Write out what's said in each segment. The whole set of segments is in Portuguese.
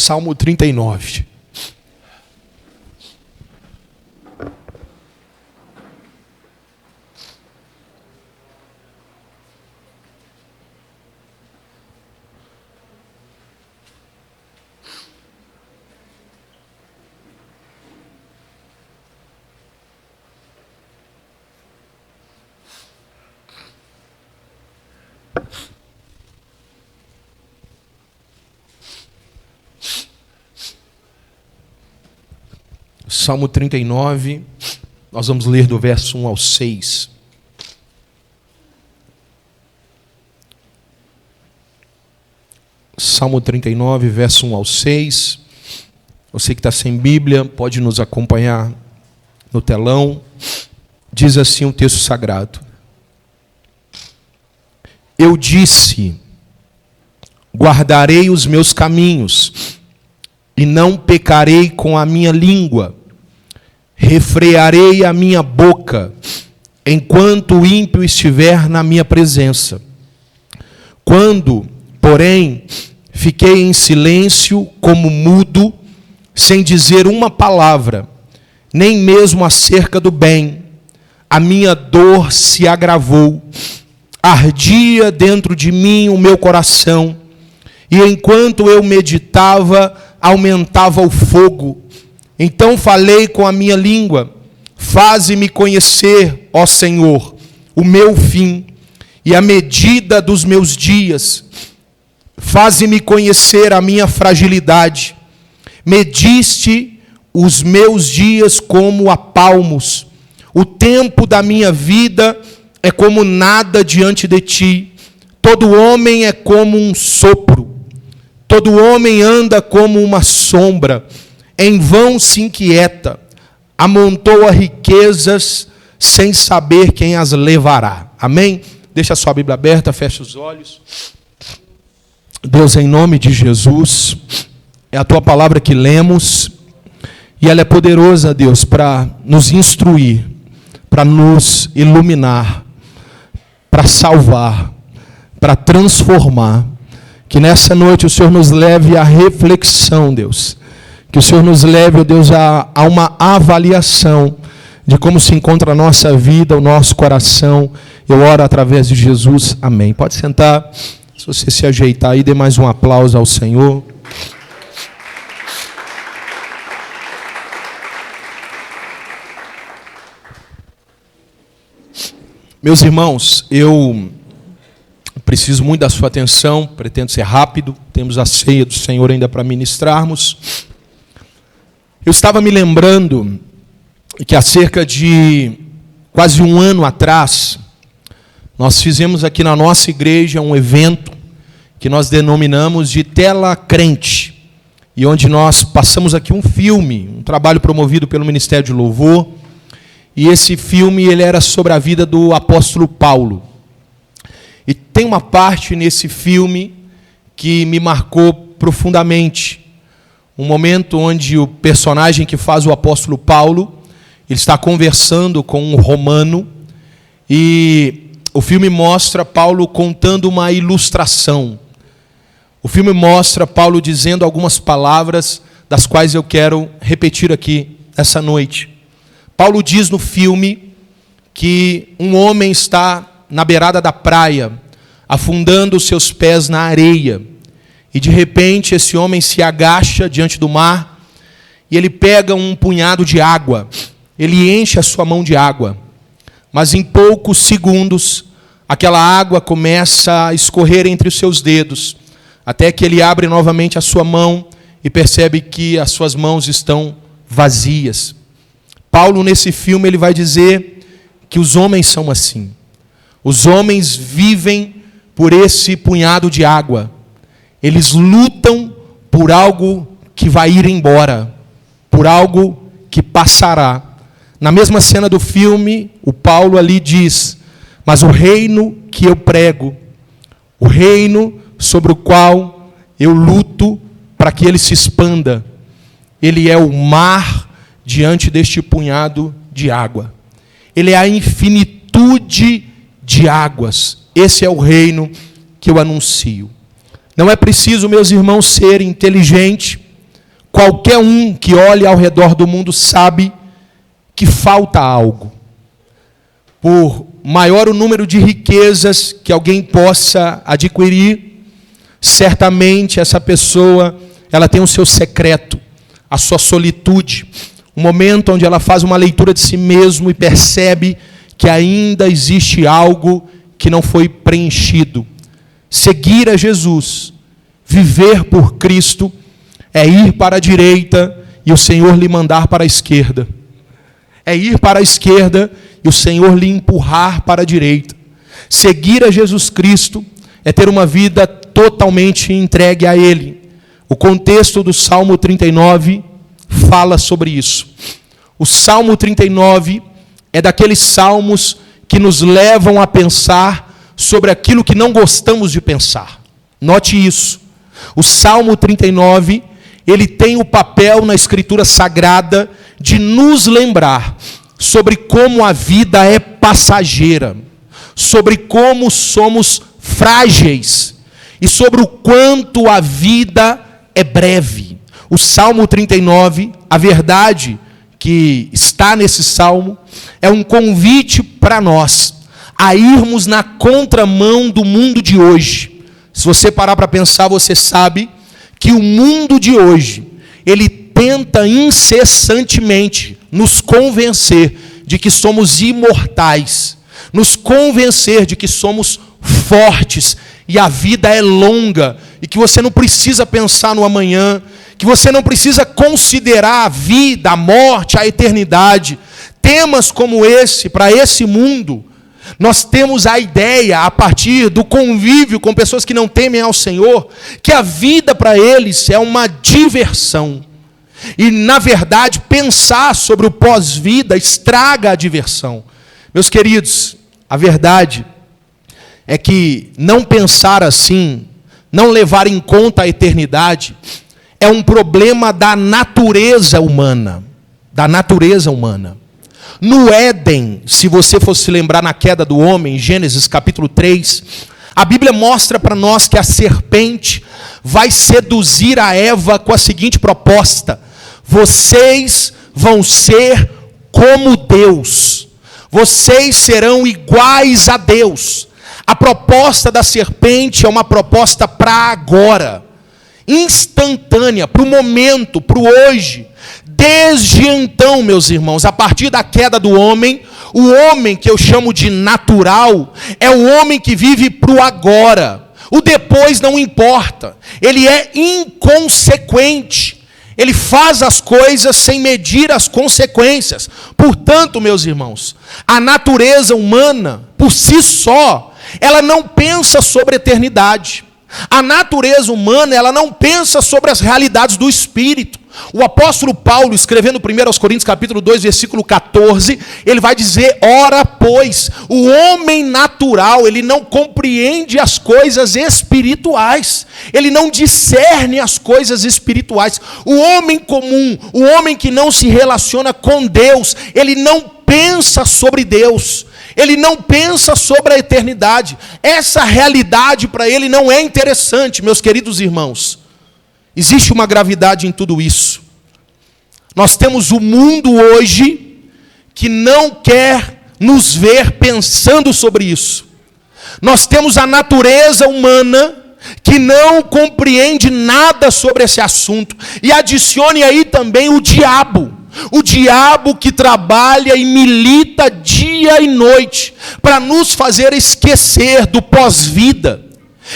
Salmo 39. Salmo 39, nós vamos ler do verso 1 ao 6. Salmo 39, verso 1 ao 6. Você que está sem Bíblia, pode nos acompanhar no telão. Diz assim o texto sagrado. Eu disse, guardarei os meus caminhos, e não pecarei com a minha língua. Refrearei a minha boca, enquanto o ímpio estiver na minha presença. Quando, porém, fiquei em silêncio como mudo, sem dizer uma palavra, nem mesmo acerca do bem, a minha dor se agravou. Ardia dentro de mim o meu coração, e enquanto eu meditava, aumentava o fogo. Então falei com a minha língua, faze-me conhecer, ó Senhor, o meu fim e a medida dos meus dias. Faze-me conhecer a minha fragilidade. Mediste os meus dias como a palmos. O tempo da minha vida é como nada diante de ti. Todo homem é como um sopro. Todo homem anda como uma sombra. Em vão se inquieta, amontoa riquezas sem saber quem as levará. Amém? Deixa a sua Bíblia aberta, feche os olhos. Deus, em nome de Jesus, é a tua palavra que lemos, e ela é poderosa, Deus, para nos instruir, para nos iluminar, para salvar, para transformar. Que nessa noite o Senhor nos leve à reflexão, Deus. Que o Senhor nos leve, ó Deus, a uma avaliação de como se encontra a nossa vida, o nosso coração. Eu oro através de Jesus. Amém. Pode sentar. Se você se ajeitar aí, dê mais um aplauso ao Senhor. Meus irmãos, eu preciso muito da sua atenção, pretendo ser rápido. Temos a ceia do Senhor ainda para ministrarmos. Eu estava me lembrando que há cerca de quase um ano atrás, nós fizemos aqui na nossa igreja um evento que nós denominamos de Tela Crente, e onde nós passamos aqui um filme, um trabalho promovido pelo Ministério de Louvor, e esse filme ele era sobre a vida do apóstolo Paulo. E tem uma parte nesse filme que me marcou profundamente. Um momento onde o personagem que faz o apóstolo Paulo, ele está conversando com um romano, e o filme mostra Paulo contando uma ilustração. O filme mostra Paulo dizendo algumas palavras, das quais eu quero repetir aqui essa noite. Paulo diz no filme que um homem está na beirada da praia, afundando os seus pés na areia. E de repente esse homem se agacha diante do mar e ele pega um punhado de água. Ele enche a sua mão de água. Mas em poucos segundos, aquela água começa a escorrer entre os seus dedos, até que ele abre novamente a sua mão e percebe que as suas mãos estão vazias. Paulo, nesse filme, ele vai dizer que os homens são assim. Os homens vivem por esse punhado de água. Eles lutam por algo que vai ir embora, por algo que passará. Na mesma cena do filme, o Paulo ali diz, mas o reino que eu prego, o reino sobre o qual eu luto para que ele se expanda, ele é o mar diante deste punhado de água. Ele é a infinitude de águas. Esse é o reino que eu anuncio. Não é preciso, meus irmãos, ser inteligente Qualquer um que olhe ao redor do mundo sabe que falta algo. Por maior o número de riquezas que alguém possa adquirir, certamente essa pessoa, ela tem o seu secreto, a sua solitude, um momento onde ela faz uma leitura de si mesmo e percebe que ainda existe algo que não foi preenchido. Seguir a Jesus, viver por Cristo, é ir para a direita e o Senhor lhe mandar para a esquerda. É ir para a esquerda e o Senhor lhe empurrar para a direita. Seguir a Jesus Cristo é ter uma vida totalmente entregue a Ele. O contexto do Salmo 39 fala sobre isso. O Salmo 39 é daqueles salmos que nos levam a pensar sobre aquilo que não gostamos de pensar. Note isso. O Salmo 39, ele tem o papel na Escritura Sagrada de nos lembrar sobre como a vida é passageira, sobre como somos frágeis e sobre o quanto a vida é breve. O Salmo 39, a verdade que está nesse salmo, é um convite para nós a irmos na contramão do mundo de hoje. Se você parar para pensar, você sabe que o mundo de hoje, ele tenta incessantemente nos convencer de que somos imortais, nos convencer de que somos fortes e a vida é longa e que você não precisa pensar no amanhã, que você não precisa considerar a vida, a morte, a eternidade. Temas como esse, para esse mundo, nós temos a ideia, a partir do convívio com pessoas que não temem ao Senhor, que a vida para eles é uma diversão. E, na verdade, pensar sobre o pós-vida estraga a diversão. Meus queridos, a verdade é que não pensar assim, não levar em conta a eternidade, é um problema da natureza humana. Da natureza humana. No Éden, se você fosse lembrar na queda do homem, Gênesis capítulo 3, a Bíblia mostra para nós que a serpente vai seduzir a Eva com a seguinte proposta: vocês vão ser como Deus, vocês serão iguais a Deus. A proposta da serpente é uma proposta para agora, instantânea, para o momento, para o hoje. Desde então, meus irmãos, a partir da queda do homem, o homem que eu chamo de natural, é o homem que vive para o agora. O depois não importa, ele é inconsequente. Ele faz as coisas sem medir as consequências. Portanto, meus irmãos, a natureza humana, por si só, ela não pensa sobre a eternidade. A natureza humana, ela não pensa sobre as realidades do Espírito. O apóstolo Paulo, escrevendo 1 Coríntios capítulo 2, versículo 14, ele vai dizer: ora, pois, o homem natural, ele não compreende as coisas espirituais, ele não discerne as coisas espirituais. O homem comum, o homem que não se relaciona com Deus, ele não pensa sobre Deus, ele não pensa sobre a eternidade. Essa realidade para ele não é interessante, meus queridos irmãos. Existe uma gravidade em tudo isso. Nós temos o mundo hoje que não quer nos ver pensando sobre isso. Nós temos a natureza humana que não compreende nada sobre esse assunto. E adicione aí também o diabo. O diabo que trabalha e milita dia e noite para nos fazer esquecer do pós-vida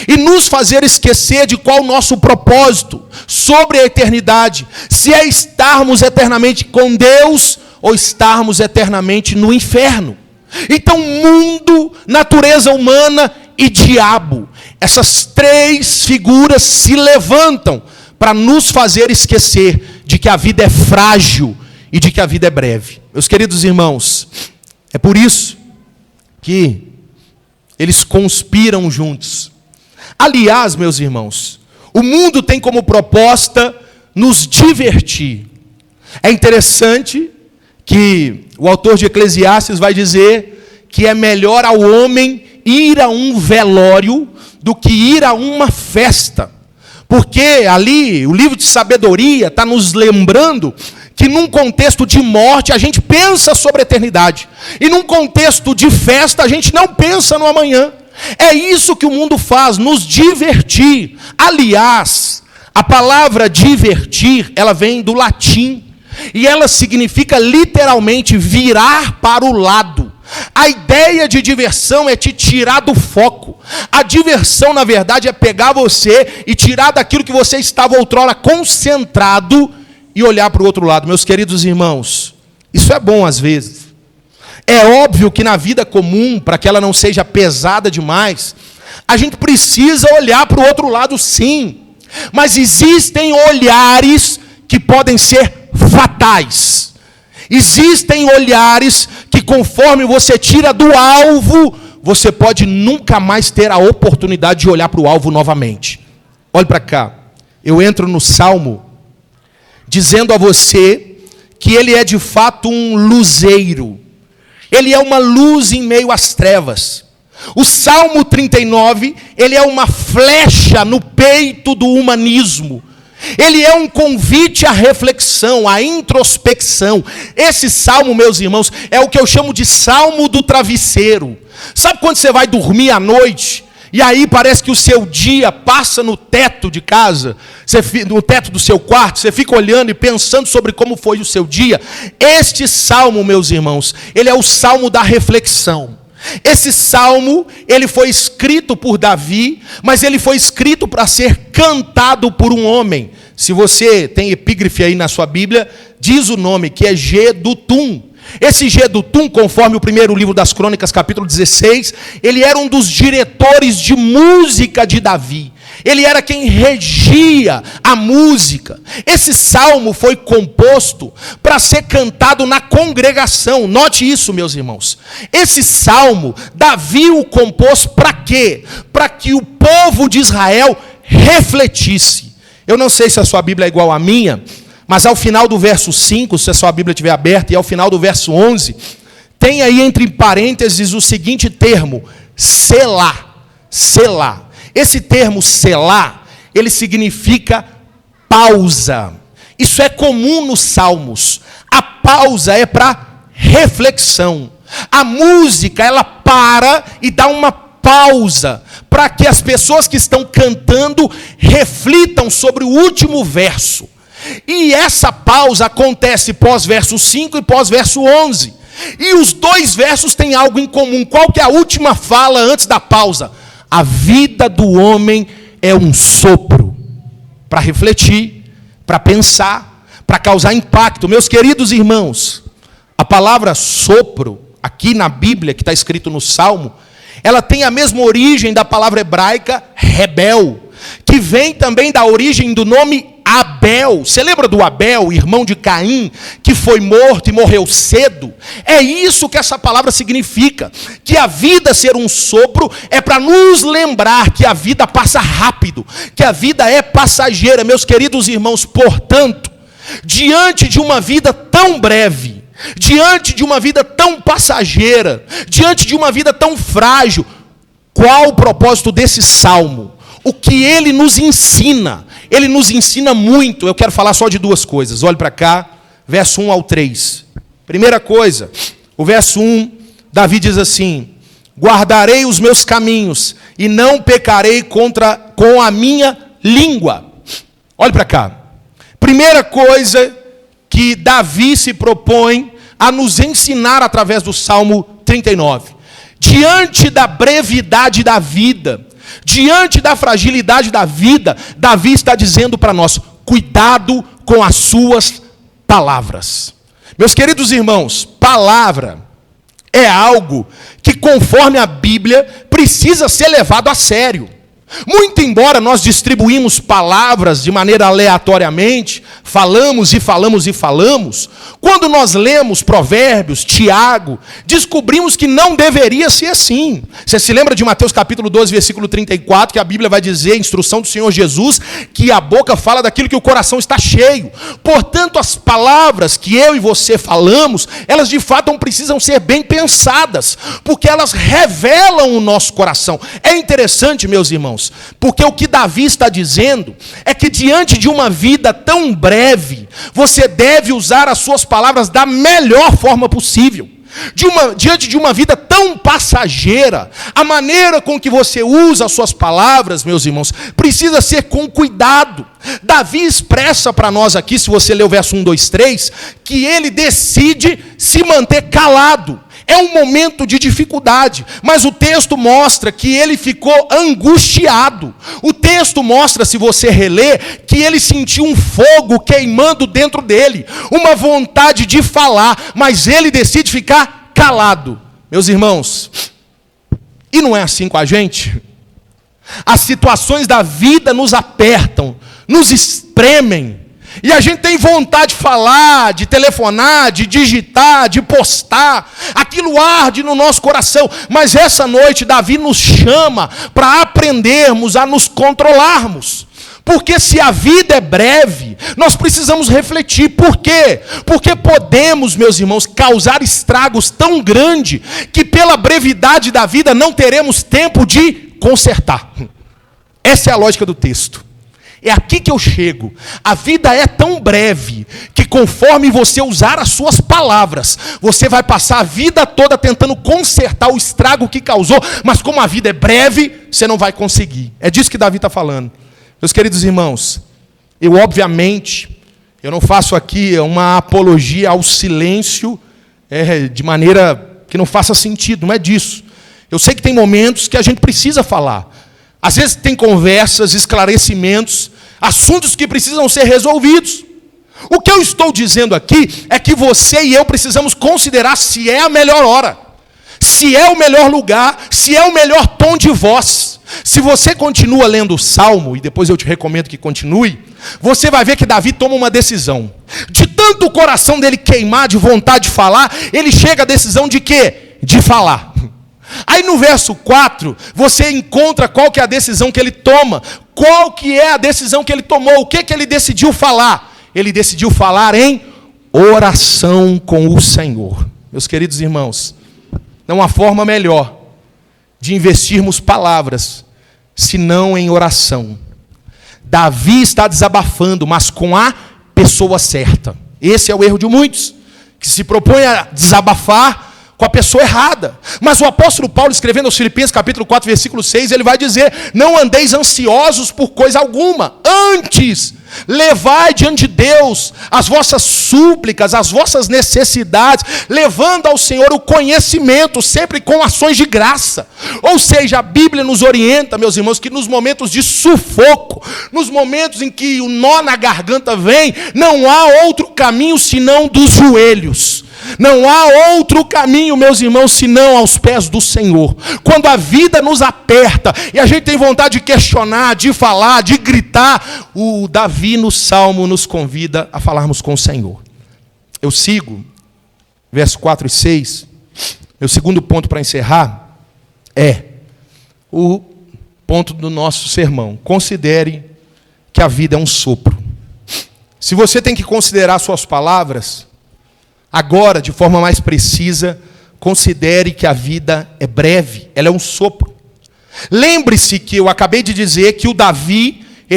e nos fazer esquecer de qual o nosso propósito sobre a eternidade, se é estarmos eternamente com Deus ou estarmos eternamente no inferno. Então, mundo, natureza humana e diabo, essas três figuras se levantam para nos fazer esquecer de que a vida é frágil e de que a vida é breve. Meus queridos irmãos, é por isso que eles conspiram juntos. Aliás, meus irmãos, o mundo tem como proposta nos divertir. É interessante que o autor de Eclesiastes vai dizer que é melhor ao homem ir a um velório do que ir a uma festa. Porque ali, o livro de sabedoria está nos lembrando que num contexto de morte a gente pensa sobre a eternidade. E num contexto de festa a gente não pensa no amanhã. É isso que o mundo faz, nos divertir. Aliás, a palavra divertir, ela vem do latim. E ela significa literalmente virar para o lado. A ideia de diversão é te tirar do foco. A diversão, na verdade, é pegar você e tirar daquilo que você estava outrora concentrado e olhar para o outro lado. Meus queridos irmãos, isso é bom às vezes. É óbvio que na vida comum, para que ela não seja pesada demais, a gente precisa olhar para o outro lado sim. Mas existem olhares que podem ser fatais. Existem olhares que, conforme você tira do alvo, você pode nunca mais ter a oportunidade de olhar para o alvo novamente. Olhe para cá. Eu entro no Salmo dizendo a você que ele é de fato um luzeiro. Ele é uma luz em meio às trevas. O Salmo 39, ele é uma flecha no peito do humanismo. Ele é um convite à reflexão, à introspecção. Esse salmo, meus irmãos, é o que eu chamo de salmo do travesseiro. Sabe quando você vai dormir à noite, e aí parece que o seu dia passa no teto de casa, no teto do seu quarto, você fica olhando e pensando sobre como foi o seu dia? Este salmo, meus irmãos, ele é o salmo da reflexão. Esse salmo, ele foi escrito por Davi, mas ele foi escrito para ser cantado por um homem. Se você tem epígrafe aí na sua Bíblia, diz o nome, que é Jedutum. Esse Jedutum, conforme o primeiro livro das Crônicas, capítulo 16, ele era um dos diretores de música de Davi. Ele era quem regia a música. Esse salmo foi composto para ser cantado na congregação. Note isso, meus irmãos. Esse salmo, Davi o compôs para quê? Para que o povo de Israel refletisse. Eu não sei se a sua Bíblia é igual à minha, mas ao final do verso 5, se a sua Bíblia estiver aberta, e ao final do verso 11, tem aí entre parênteses o seguinte termo: selá. Selá. Esse termo selá, ele significa pausa. Isso é comum nos salmos. A pausa é para reflexão. A música, ela para e dá uma pausa para que as pessoas que estão cantando reflitam sobre o último verso. E essa pausa acontece pós-verso 5 e pós-verso 11. E os dois versos têm algo em comum. Qual que é a última fala antes da pausa? A vida do homem é um sopro. Para refletir, para pensar, para causar impacto. Meus queridos irmãos, a palavra sopro, aqui na Bíblia, que está escrito no Salmo, ela tem a mesma origem da palavra hebraica rebel, que vem também da origem do nome Abel. Você lembra do Abel, irmão de Caim, que foi morto e morreu cedo? É isso que essa palavra significa. Que a vida ser um sopro é para nos lembrar que a vida passa rápido, que a vida é passageira. Meus queridos irmãos, portanto, diante de uma vida tão breve, diante de uma vida tão passageira, diante de uma vida tão frágil, qual o propósito desse salmo? O que ele nos ensina? Ele nos ensina muito. Eu quero falar só de duas coisas. Olhe para cá, verso 1 ao 3. Primeira coisa, o verso 1, Davi diz assim: guardarei os meus caminhos e não pecarei com a minha língua. Olhe para cá. Primeira coisa que Davi se propõe a nos ensinar através do Salmo 39. Diante da brevidade da vida, diante da fragilidade da vida, Davi está dizendo para nós: cuidado com as suas palavras. Meus queridos irmãos, palavra é algo que, conforme a Bíblia, precisa ser levado a sério. Muito embora nós distribuímos palavras de maneira aleatoriamente, falamos e falamos e falamos, quando nós lemos Provérbios, Tiago, descobrimos que não deveria ser assim. Você se lembra de Mateus capítulo 12, versículo 34, que a Bíblia vai dizer, a instrução do Senhor Jesus, que a boca fala daquilo que o coração está cheio. Portanto, as palavras que eu e você falamos, elas de fato não precisam ser bem pensadas, porque elas revelam o nosso coração. É interessante, meus irmãos, irmãos? Porque o que Davi está dizendo é que diante de uma vida tão breve, você deve usar as suas palavras da melhor forma possível. Diante de uma vida tão passageira, a maneira com que você usa as suas palavras, meus irmãos, precisa ser com cuidado. Davi expressa para nós aqui, se você ler o verso 1, 2, 3, que ele decide se manter calado. É um momento de dificuldade, mas o texto mostra que ele ficou angustiado. O texto mostra, se você reler, que ele sentiu um fogo queimando dentro dele, uma vontade de falar, mas ele decide ficar calado. Meus irmãos, e não é assim com a gente? As situações da vida nos apertam, nos espremem, e a gente tem vontade de falar, de telefonar, de digitar, de postar. Aquilo arde no nosso coração. Mas essa noite Davi nos chama para aprendermos a nos controlarmos. Porque se a vida é breve, nós precisamos refletir. Por quê? Porque podemos, meus irmãos, causar estragos tão grandes que pela brevidade da vida não teremos tempo de consertar. Essa é a lógica do texto. É aqui que eu chego. A vida é tão breve que conforme você usar as suas palavras, você vai passar a vida toda tentando consertar o estrago que causou, mas como a vida é breve, você não vai conseguir. É disso que Davi está falando. Meus queridos irmãos, eu não faço aqui uma apologia ao silêncio de maneira que não faça sentido, não é disso. Eu sei que tem momentos que a gente precisa falar. Às vezes tem conversas, esclarecimentos, assuntos que precisam ser resolvidos. O que eu estou dizendo aqui é que você e eu precisamos considerar se é a melhor hora, se é o melhor lugar, se é o melhor tom de voz. Se você continua lendo o Salmo, e depois eu te recomendo que continue, você vai ver que Davi toma uma decisão. De tanto o coração dele queimar de vontade de falar, ele chega à decisão de quê? De falar. Aí no verso 4, você encontra qual que é a decisão que ele toma. Qual que é a decisão que ele tomou? O que ele decidiu falar? Ele decidiu falar em oração com o Senhor. Meus queridos irmãos, não há forma melhor de investirmos palavras senão em oração. Davi está desabafando, mas com a pessoa certa. Esse é o erro de muitos, que se propõem a desabafar com a pessoa errada. Mas o apóstolo Paulo, escrevendo aos Filipenses, capítulo 4, versículo 6, ele vai dizer: não andeis ansiosos por coisa alguma, antes levai diante de Deus as vossas súplicas, as vossas necessidades, levando ao Senhor o conhecimento, sempre com ações de graça. Ou seja, a Bíblia nos orienta, meus irmãos, que nos momentos de sufoco, nos momentos em que o nó na garganta vem, não há outro caminho senão dos joelhos. Não há outro caminho, meus irmãos, senão aos pés do Senhor. Quando a vida nos aperta e a gente tem vontade de questionar, de falar, de gritar, o Davi no Salmo nos convida a falarmos com o Senhor. Eu sigo, verso 4 e 6. Meu segundo ponto para encerrar é o ponto do nosso sermão. Considere que a vida é um sopro. Se você tem que considerar suas palavras, agora, de forma mais precisa, considere que a vida é breve, ela é um sopro. Lembre-se que eu acabei de dizer que o Davi, o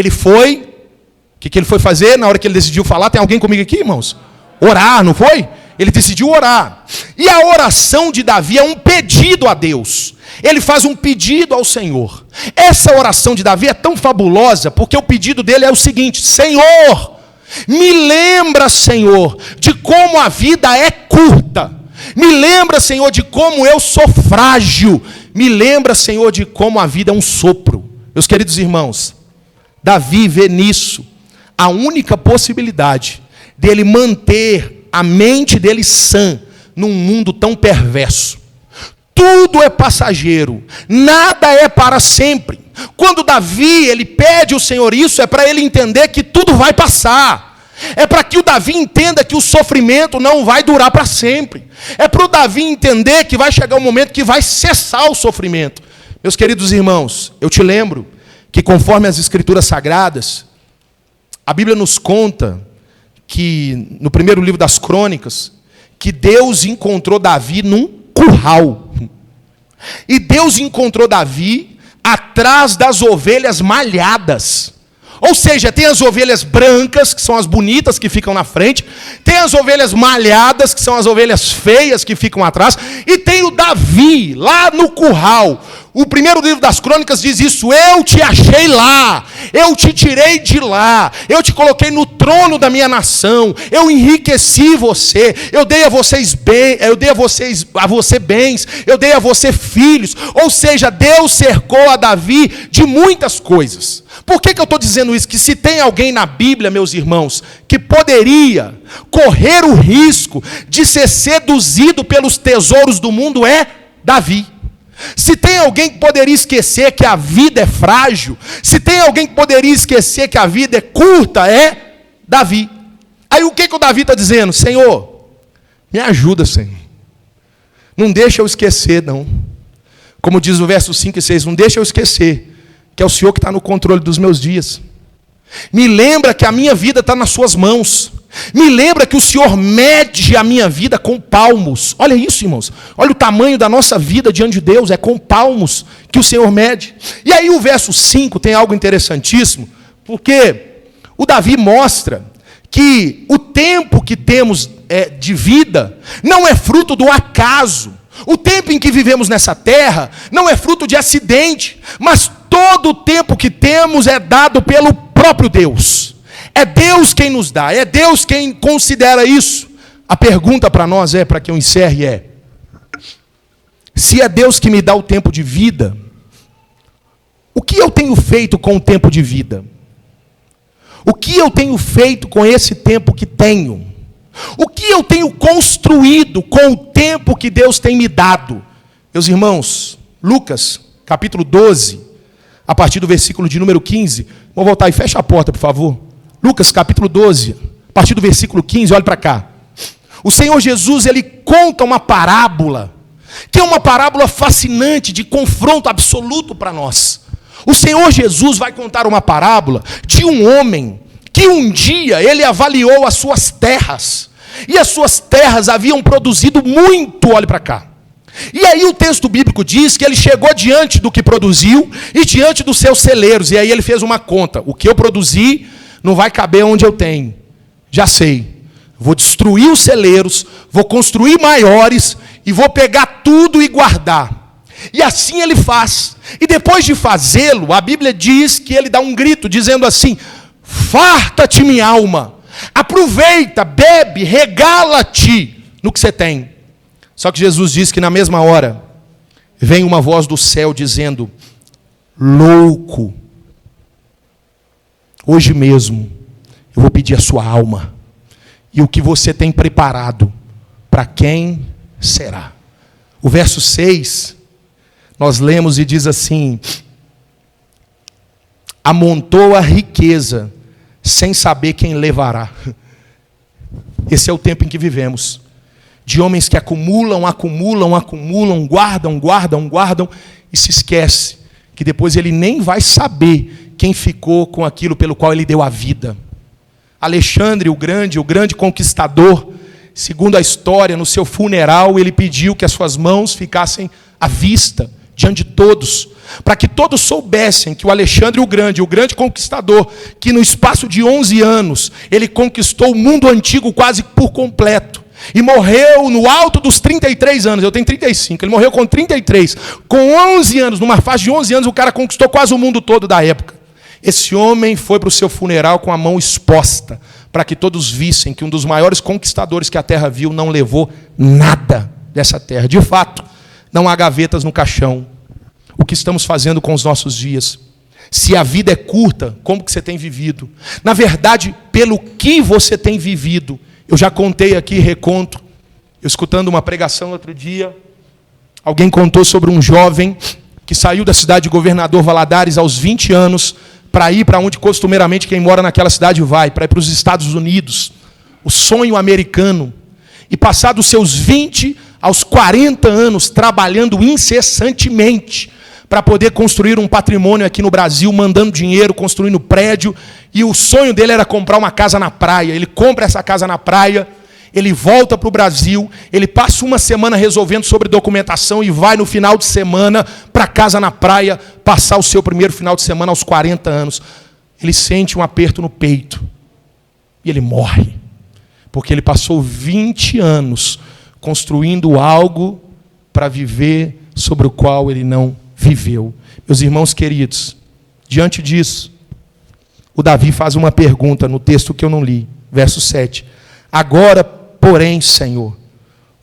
que ele foi fazer na hora que ele decidiu falar? Tem alguém comigo aqui, irmãos? Orar, não foi? Ele decidiu orar. E a oração de Davi é um pedido a Deus. Ele faz um pedido ao Senhor. Essa oração de Davi é tão fabulosa, porque o pedido dele é o seguinte: Senhor, me lembra, Senhor, de como a vida é curta. Me lembra, Senhor, de como eu sou frágil. Me lembra, Senhor, de como a vida é um sopro. Meus queridos irmãos, Davi vê nisso a única possibilidade dele manter a mente dele sã num mundo tão perverso. Tudo é passageiro, nada é para sempre. Quando Davi ele pede ao Senhor isso, é para ele entender que tudo vai passar. É para que o Davi entenda que o sofrimento não vai durar para sempre. É para o Davi entender que vai chegar um momento que vai cessar o sofrimento. Meus queridos irmãos, eu te lembro que conforme as Escrituras Sagradas, a Bíblia nos conta que, no primeiro livro das Crônicas, que Deus encontrou Davi num curral. E Deus encontrou Davi atrás das ovelhas malhadas. Ou seja, tem as ovelhas brancas, que são as bonitas que ficam na frente, tem as ovelhas malhadas, que são as ovelhas feias que ficam atrás, e tem o Davi, lá no curral. O primeiro livro das Crônicas diz isso: eu te achei lá, eu te tirei de lá, eu te coloquei no trono da minha nação, eu enriqueci você, eu dei a vocês bem, eu dei a você bens, eu dei a você filhos. Ou seja, Deus cercou a Davi de muitas coisas. Por que eu estou dizendo isso? Que se tem alguém na Bíblia, meus irmãos, que poderia correr o risco de ser seduzido pelos tesouros do mundo, é Davi. Se tem alguém que poderia esquecer que a vida é frágil, se tem alguém que poderia esquecer que a vida é curta, é Davi. Aí o que o Davi está dizendo? Senhor, me ajuda, Senhor. Não deixa eu esquecer, não. Como diz o verso 5 e 6, não deixa eu esquecer que é o Senhor que está no controle dos meus dias. Me lembra que a minha vida está nas suas mãos. Me lembra que o Senhor mede a minha vida com palmos. Olha isso, irmãos. Olha o tamanho da nossa vida diante de Deus. É com palmos que o Senhor mede. E aí o verso 5 tem algo interessantíssimo, porque o Davi mostra que o tempo que temos de vida não é fruto do acaso. O tempo em que vivemos nessa terra não é fruto de acidente, mas todo o tempo que temos é dado pelo próprio Deus. É Deus quem nos dá, é Deus quem considera isso. A pergunta para nós para que eu encerre se é Deus que me dá o tempo de vida, o que eu tenho feito com o tempo de vida? O que eu tenho feito com esse tempo que tenho? O que eu tenho construído com o tempo que Deus tem me dado? Meus irmãos, Lucas, capítulo 12, a partir do versículo de número 15. Vamos voltar e fecha a porta, por favor. Lucas, capítulo 12, a partir do versículo 15, olha para cá. O Senhor Jesus, ele conta uma parábola, que é uma parábola fascinante, de confronto absoluto para nós. O Senhor Jesus vai contar uma parábola de um homem que um dia ele avaliou as suas terras, e as suas terras haviam produzido muito, olhe para cá. E aí o texto bíblico diz que ele chegou diante do que produziu e diante dos seus celeiros, e aí ele fez uma conta: o que eu produzi não vai caber onde eu tenho, já sei, vou destruir os celeiros, vou construir maiores, e vou pegar tudo e guardar. E assim ele faz, e depois de fazê-lo, a Bíblia diz que ele dá um grito, dizendo assim: farta-te minha alma, aproveita, bebe, regala-te no que você tem. Só que Jesus diz que na mesma hora, vem uma voz do céu dizendo: louco, hoje mesmo eu vou pedir a sua alma, e o que você tem preparado, para quem será? O verso 6, nós lemos e diz assim: amontou a riqueza, sem saber quem levará. Esse é o tempo em que vivemos, de homens que acumulam, guardam, e se esquece que depois ele nem vai saber quem ficou com aquilo pelo qual ele deu a vida. Alexandre o grande conquistador, segundo a história, no seu funeral, ele pediu que as suas mãos ficassem à vista, diante de todos, para que todos soubessem que o Alexandre o grande conquistador, que no espaço de 11 anos, ele conquistou o mundo antigo quase por completo, e morreu no alto dos 33 anos, eu tenho 35, ele morreu com 33, com 11 anos, numa faixa de 11 anos, o cara conquistou quase o mundo todo da época. Esse homem foi para o seu funeral com a mão exposta, para que todos vissem que um dos maiores conquistadores que a terra viu não levou nada dessa terra. De fato, não há gavetas no caixão. O que estamos fazendo com os nossos dias? Se a vida é curta, como que você tem vivido? Na verdade, pelo que você tem vivido? Eu já contei aqui, reconto, eu escutando uma pregação outro dia, alguém contou sobre um jovem que saiu da cidade de Governador Valadares aos 20 anos, para ir para onde costumeiramente quem mora naquela cidade vai, para ir para os Estados Unidos, o sonho americano. E passados seus 20 aos 40 anos, trabalhando incessantemente, para poder construir um patrimônio aqui no Brasil, mandando dinheiro, construindo prédio, e o sonho dele era comprar uma casa na praia. Ele compra essa casa na praia, Ele volta para o Brasil, ele passa uma semana resolvendo sobre documentação e vai no final de semana para casa na praia, passar o seu primeiro final de semana aos 40 anos. Ele sente um aperto no peito e ele morre, porque ele passou 20 anos construindo algo para viver sobre o qual ele não viveu. Meus irmãos queridos, diante disso, o Davi faz uma pergunta no texto que eu não li, verso 7. Agora, porém, Senhor,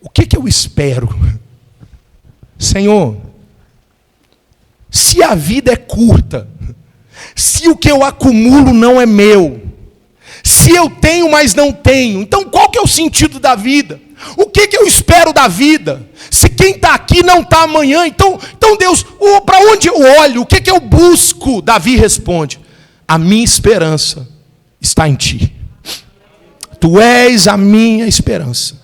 o que eu espero? Senhor, se a vida é curta, se o que eu acumulo não é meu, se eu tenho, mas não tenho, então qual que é o sentido da vida? O que eu espero da vida? Se quem está aqui não está amanhã, então Deus, para onde eu olho? O que eu busco? Davi responde: a minha esperança está em ti. Tu és a minha esperança.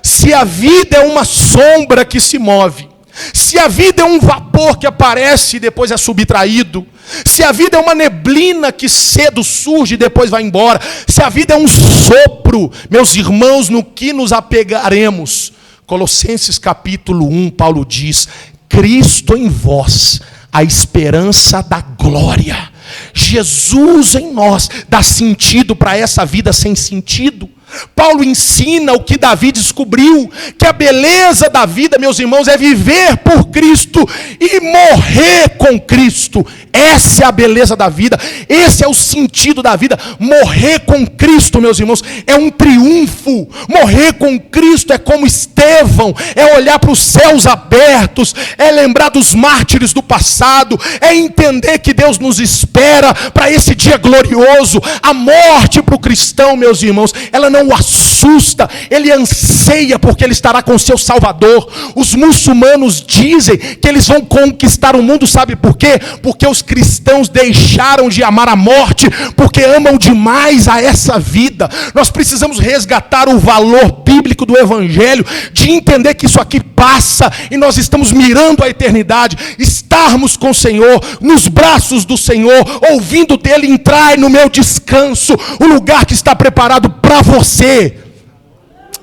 Se a vida é uma sombra que se move, se a vida é um vapor que aparece e depois é subtraído, se a vida é uma neblina que cedo surge e depois vai embora, se a vida é um sopro, meus irmãos, no que nos apegaremos? Colossenses capítulo 1, Paulo diz: Cristo em vós, a esperança da glória. Jesus em nós dá sentido para essa vida sem sentido. Paulo ensina o que Davi descobriu, que a beleza da vida, meus irmãos, é viver por Cristo e morrer com Cristo. Essa é a beleza da vida, esse é o sentido da vida. Morrer com Cristo, meus irmãos, é um triunfo. Morrer com Cristo é como Estevão, é olhar para os céus abertos, é lembrar dos mártires do passado, é entender que Deus nos espera para esse dia glorioso. A morte para o cristão, meus irmãos, ela não o assusta, ele anseia porque ele estará com seu Salvador. Os muçulmanos dizem que eles vão conquistar o mundo, sabe por quê? Porque os cristãos deixaram de amar a morte, porque amam demais a essa vida. Nós precisamos resgatar o valor bíblico do Evangelho, de entender que isso aqui passa e nós estamos mirando a eternidade, estarmos com o Senhor, nos braços do Senhor, ouvindo dele: entrai no meu descanso, o lugar que está preparado para você.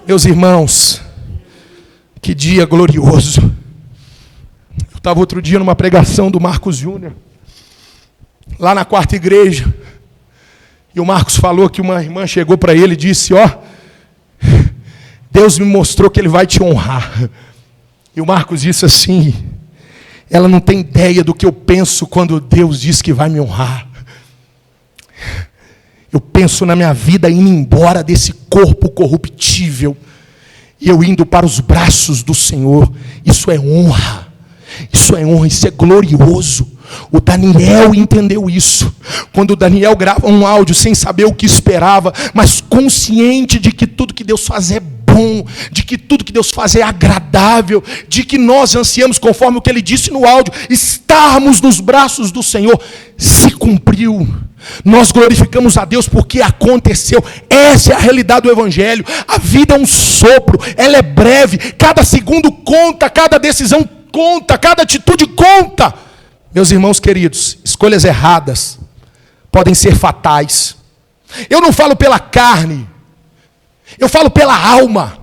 Meus irmãos, que dia glorioso. Eu estava outro dia numa pregação do Marcos Júnior, lá na quarta igreja, e o Marcos falou que uma irmã chegou para ele e disse: Deus me mostrou que Ele vai te honrar. E o Marcos disse assim: ela não tem ideia do que eu penso quando Deus diz que vai me honrar. Eu penso na minha vida indo embora desse corpo corruptível e eu indo para os braços do Senhor. Isso é honra. Isso é honra, isso é glorioso. O Daniel entendeu isso. Quando o Daniel grava um áudio sem saber o que esperava, mas consciente de que tudo que Deus faz é bom, de que tudo que Deus faz é agradável, de que nós ansiamos, conforme o que ele disse no áudio, estarmos nos braços do Senhor. Se cumpriu. Nós glorificamos a Deus porque aconteceu. Essa é a realidade do Evangelho. A vida é um sopro, ela é breve, cada segundo conta, cada decisão conta, cada atitude conta. Meus irmãos queridos, escolhas erradas podem ser fatais. Eu não falo pela carne, eu falo pela alma.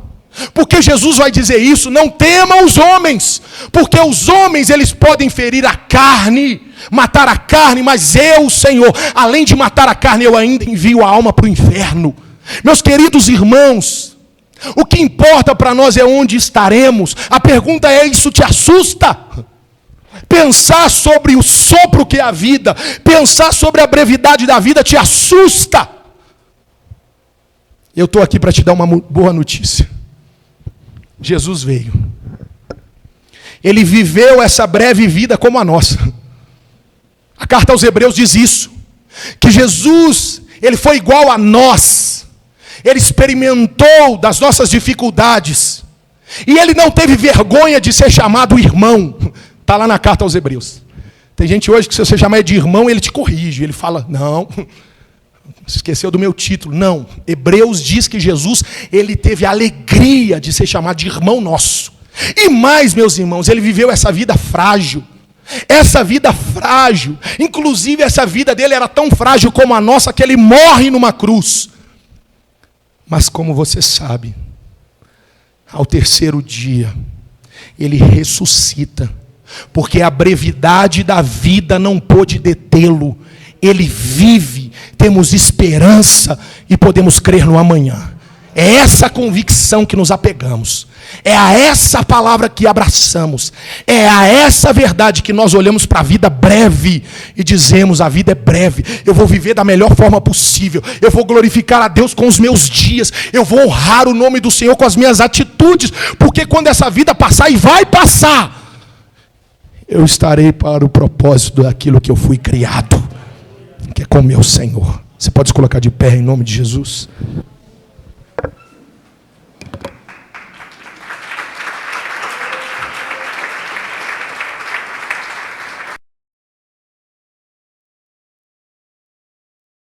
Porque Jesus vai dizer isso: não temam os homens, porque os homens eles podem ferir a carne, matar a carne, mas eu, Senhor, além de matar a carne, eu ainda envio a alma para o inferno. Meus queridos irmãos, o que importa para nós é onde estaremos. A pergunta é: isso te assusta? Pensar sobre o sopro que é a vida, pensar sobre a brevidade da vida te assusta? Eu estou aqui para te dar uma boa notícia. Jesus veio. Ele viveu essa breve vida como a nossa. A carta aos Hebreus diz isso, que Jesus, ele foi igual a nós. Ele experimentou das nossas dificuldades. E ele não teve vergonha de ser chamado irmão. Está lá na carta aos Hebreus. Tem gente hoje que se você chamar de irmão, ele te corrige. Ele fala: não, esqueceu do meu título. Não, Hebreus diz que Jesus, ele teve a alegria de ser chamado de irmão nosso. E mais, meus irmãos, ele viveu essa vida frágil. Essa vida frágil, inclusive essa vida dele era tão frágil como a nossa, que ele morre numa cruz. Mas como você sabe, ao terceiro dia, ele ressuscita, porque a brevidade da vida não pôde detê-lo. Ele vive, temos esperança e podemos crer no amanhã. É essa convicção que nos apegamos. É a essa palavra que abraçamos. É a essa verdade que nós olhamos para a vida breve e dizemos: a vida é breve, eu vou viver da melhor forma possível, eu vou glorificar a Deus com os meus dias, eu vou honrar o nome do Senhor com as minhas atitudes, porque quando essa vida passar, e vai passar, eu estarei para o propósito daquilo que eu fui criado, que é com o meu Senhor. Você pode se colocar de pé em nome de Jesus?